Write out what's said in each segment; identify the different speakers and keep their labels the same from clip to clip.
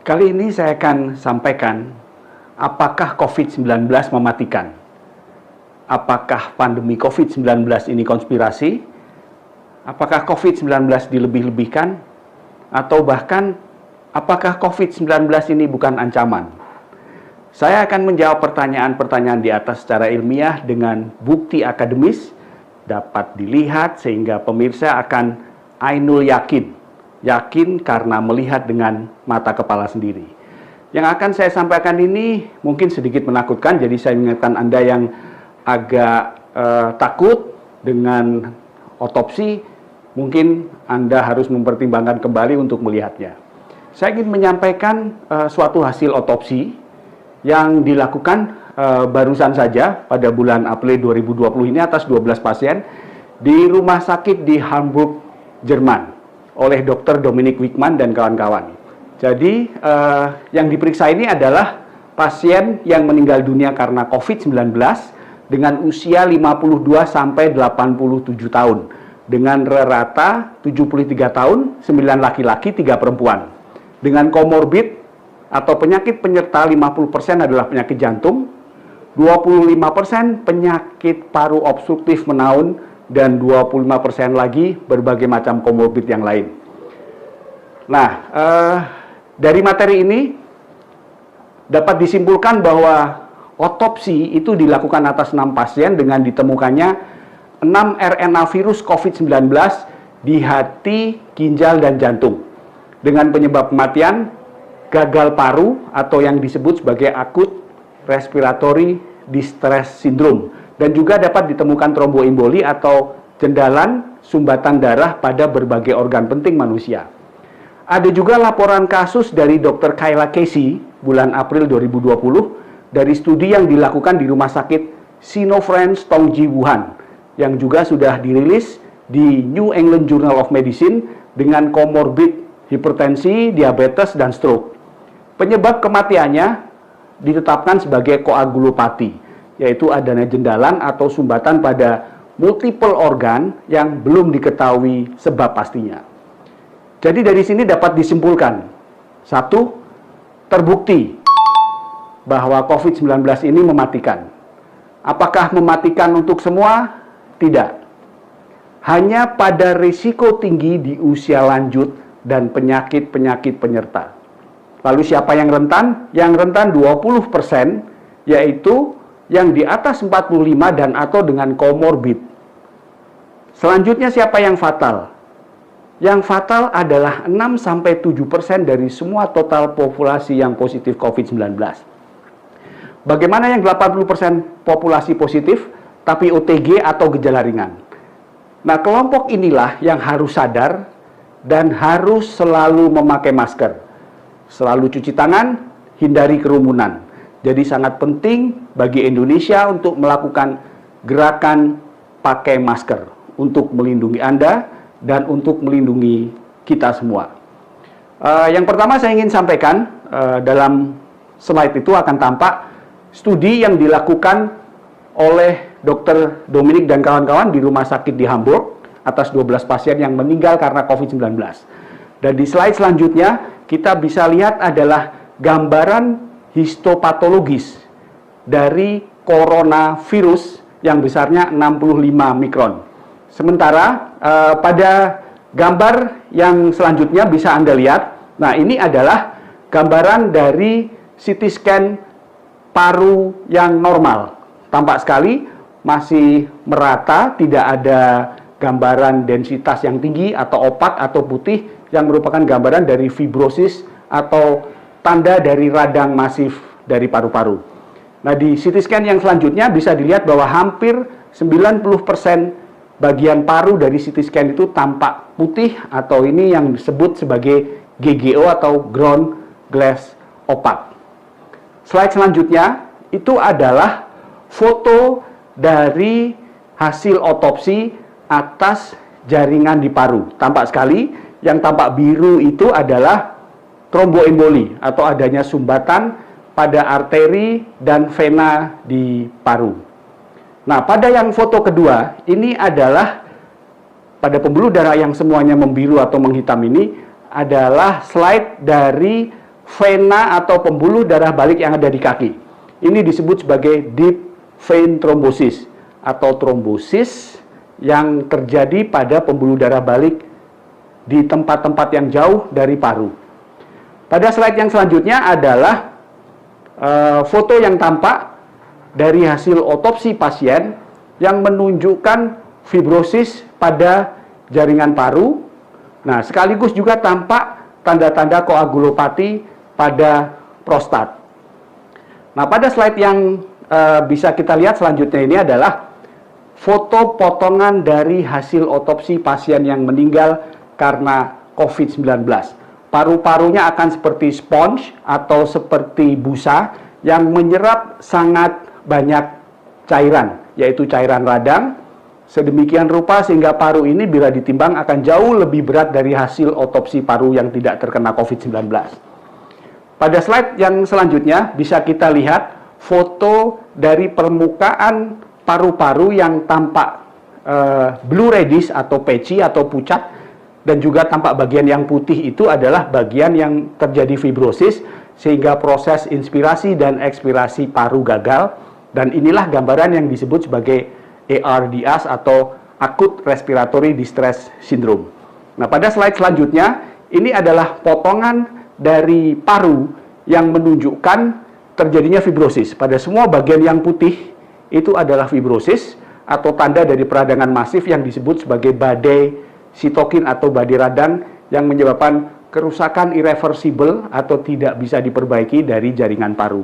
Speaker 1: Kali ini saya akan sampaikan apakah COVID-19 mematikan. Apakah pandemi COVID-19 ini konspirasi? Apakah COVID-19 dilebih-lebihkan? Atau bahkan apakah COVID-19 ini bukan ancaman? Saya akan menjawab pertanyaan-pertanyaan di atas secara ilmiah dengan bukti akademis dapat dilihat sehingga pemirsa akan ainul yakin karena melihat dengan mata kepala sendiri. Yang akan saya sampaikan ini mungkin sedikit menakutkan, jadi saya mengingatkan Anda yang agak takut dengan otopsi, mungkin Anda harus mempertimbangkan kembali untuk melihatnya. Saya ingin menyampaikan suatu hasil otopsi yang dilakukan barusan saja pada bulan April 2020 ini atas 12 pasien di rumah sakit di Hamburg, Jerman oleh Dr. Dominik Wichmann dan kawan-kawan. Jadi yang diperiksa ini adalah pasien yang meninggal dunia karena COVID-19 dengan usia 52 sampai 87 tahun dengan rata 73 tahun, 9 laki-laki, 3 perempuan. Dengan komorbid atau penyakit penyerta 50% adalah penyakit jantung, 25% penyakit paru obstruktif menaun, dan 25% lagi berbagai macam komorbid yang lain. Nah, dari materi ini dapat disimpulkan bahwa otopsi itu dilakukan atas 6 pasien dengan ditemukannya 6 RNA virus COVID-19 di hati, ginjal, dan jantung. Dengan penyebab kematian gagal paru atau yang disebut sebagai akut respiratory distress syndrome. Dan juga dapat ditemukan tromboemboli atau jendalan sumbatan darah pada berbagai organ penting manusia. Ada juga laporan kasus dari Dr. Kayla Casey bulan April 2020 dari studi yang dilakukan di rumah sakit Sinopharm Tongji Wuhan yang juga sudah dirilis di New England Journal of Medicine dengan komorbid hipertensi, diabetes, dan stroke. Penyebab kematiannya ditetapkan sebagai koagulopati, yaitu adanya jendalan atau sumbatan pada multiple organ yang belum diketahui sebab pastinya. Jadi dari sini dapat disimpulkan, satu, terbukti bahwa COVID-19 ini mematikan. Apakah mematikan untuk semua? Tidak. Hanya pada risiko tinggi di usia lanjut dan penyakit-penyakit penyerta. Lalu siapa yang rentan? Yang rentan 20%, yaitu yang di atas 45 dan atau dengan komorbid. Selanjutnya siapa yang fatal? Yang fatal adalah 6-7% dari semua total populasi yang positif COVID-19. Bagaimana yang 80% populasi positif tapi OTG atau gejala ringan? Nah, kelompok inilah yang harus sadar dan harus selalu memakai masker. Selalu cuci tangan, hindari kerumunan. Jadi sangat penting bagi Indonesia untuk melakukan gerakan pakai masker untuk melindungi Anda dan untuk melindungi kita semua. Yang pertama saya ingin sampaikan, dalam slide itu akan tampak studi yang dilakukan oleh Dr. Dominik dan kawan-kawan di rumah sakit di Hamburg atas 12 pasien yang meninggal karena COVID-19. Dan di slide selanjutnya kita bisa lihat adalah gambaran histopatologis dari coronavirus yang besarnya 65 mikron. Sementara pada gambar yang selanjutnya bisa Anda lihat, nah ini adalah gambaran dari CT scan paru yang normal. Tampak sekali masih merata, tidak ada gambaran densitas yang tinggi atau opak atau putih yang merupakan gambaran dari fibrosis atau tanda dari radang masif dari paru-paru. Nah, di CT scan yang selanjutnya bisa dilihat bahwa hampir 90% bagian paru dari CT scan itu tampak putih atau ini yang disebut sebagai GGO atau ground glass opaque. Slide selanjutnya itu adalah foto dari hasil otopsi atas jaringan di paru. Tampak sekali yang tampak biru itu adalah tromboemboli atau adanya sumbatan pada arteri dan vena di paru. Nah, pada yang foto kedua, ini adalah pada pembuluh darah yang semuanya membiru atau menghitam ini adalah slide dari vena atau pembuluh darah balik yang ada di kaki. Ini disebut sebagai deep vein thrombosis atau trombosis yang terjadi pada pembuluh darah balik di tempat-tempat yang jauh dari paru. Pada slide yang selanjutnya adalah foto yang tampak dari hasil otopsi pasien yang menunjukkan fibrosis pada jaringan paru. Nah, sekaligus juga tampak tanda-tanda koagulopati pada prostat. Nah, pada slide yang bisa kita lihat selanjutnya ini adalah foto potongan dari hasil otopsi pasien yang meninggal karena COVID-19. Paru-parunya akan seperti sponge atau seperti busa yang menyerap sangat banyak cairan, yaitu cairan radang, sedemikian rupa sehingga paru ini bila ditimbang akan jauh lebih berat dari hasil otopsi paru yang tidak terkena COVID-19. Pada slide yang selanjutnya bisa kita lihat foto dari permukaan paru-paru yang tampak blue reddish atau patchy atau pucat, dan juga tampak bagian yang putih itu adalah bagian yang terjadi fibrosis sehingga proses inspirasi dan ekspirasi paru gagal, dan inilah gambaran yang disebut sebagai ARDS atau Acute Respiratory Distress Syndrome. Nah, pada slide selanjutnya ini adalah potongan dari paru yang menunjukkan terjadinya fibrosis. Pada semua bagian yang putih itu adalah fibrosis atau tanda dari peradangan masif yang disebut sebagai badai sitokin atau badai radang yang menyebabkan kerusakan irreversible atau tidak bisa diperbaiki dari jaringan paru.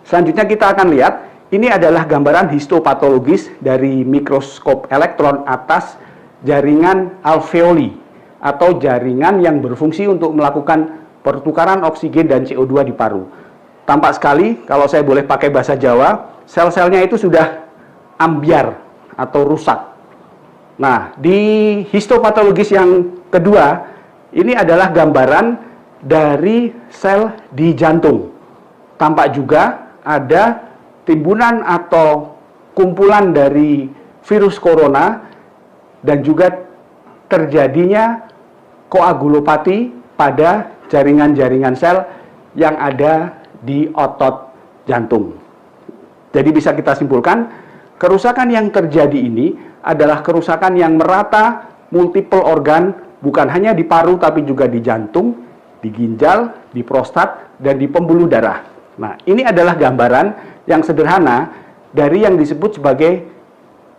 Speaker 1: Selanjutnya kita akan lihat, ini adalah gambaran histopatologis dari mikroskop elektron atas jaringan alveoli atau jaringan yang berfungsi untuk melakukan pertukaran oksigen dan CO2 di paru. Tampak sekali, kalau saya boleh pakai bahasa Jawa, sel-selnya itu sudah ambyar atau rusak. Nah, di histopatologis yang kedua, ini adalah gambaran dari sel di jantung. Tampak juga ada timbunan atau kumpulan dari virus corona dan juga terjadinya koagulopati pada jaringan-jaringan sel yang ada di otot jantung. Jadi bisa kita simpulkan, kerusakan yang terjadi ini adalah kerusakan yang merata multiple organ, bukan hanya di paru tapi juga di jantung, di ginjal, di prostat, dan di pembuluh darah. Nah, ini adalah gambaran yang sederhana dari yang disebut sebagai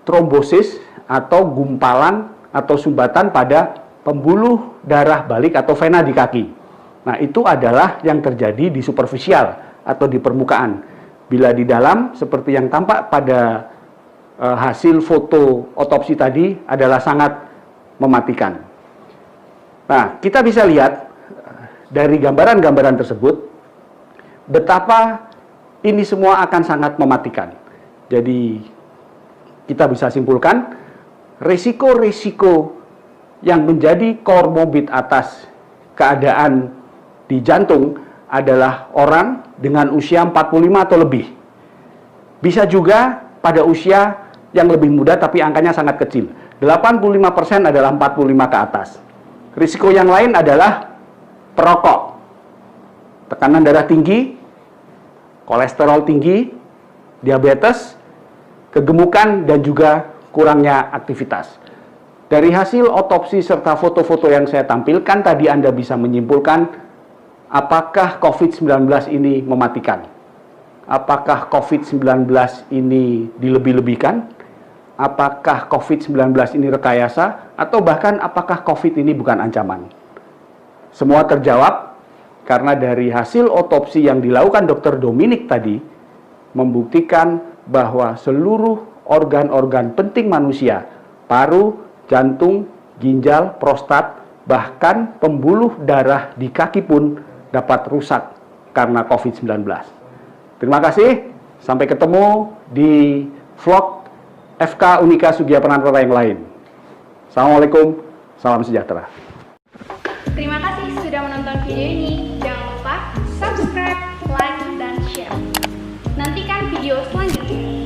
Speaker 1: trombosis atau gumpalan atau sumbatan pada pembuluh darah balik atau vena di kaki. Nah, itu adalah yang terjadi di superficial atau di permukaan. Bila di dalam, seperti yang tampak pada hasil foto otopsi tadi, adalah sangat mematikan. Nah, kita bisa lihat dari gambaran-gambaran tersebut betapa ini semua akan sangat mematikan. Jadi kita bisa simpulkan risiko-risiko yang menjadi komorbid atas keadaan di jantung adalah orang dengan usia 45 atau lebih. Bisa juga pada usia yang lebih muda tapi angkanya sangat kecil. 85% adalah 45 ke atas. Risiko yang lain adalah perokok, tekanan darah tinggi, kolesterol tinggi, diabetes, kegemukan, dan juga kurangnya aktivitas. Dari hasil otopsi serta foto-foto yang saya tampilkan tadi, Anda bisa menyimpulkan apakah COVID-19 ini mematikan. Apakah COVID-19 ini dilebih-lebihkan? Apakah COVID-19 ini rekayasa? Atau bahkan apakah COVID ini bukan ancaman? Semua terjawab karena dari hasil otopsi yang dilakukan Dr. Dominic tadi membuktikan bahwa seluruh organ-organ penting manusia, paru, jantung, ginjal, prostat, bahkan pembuluh darah di kaki pun dapat rusak karena COVID-19. Terima kasih, sampai ketemu di vlog FK Unika Sugia Penantara yang lain. Assalamualaikum, salam sejahtera.
Speaker 2: Terima kasih sudah menonton video ini. Jangan lupa subscribe, like, dan share. Nantikan video selanjutnya.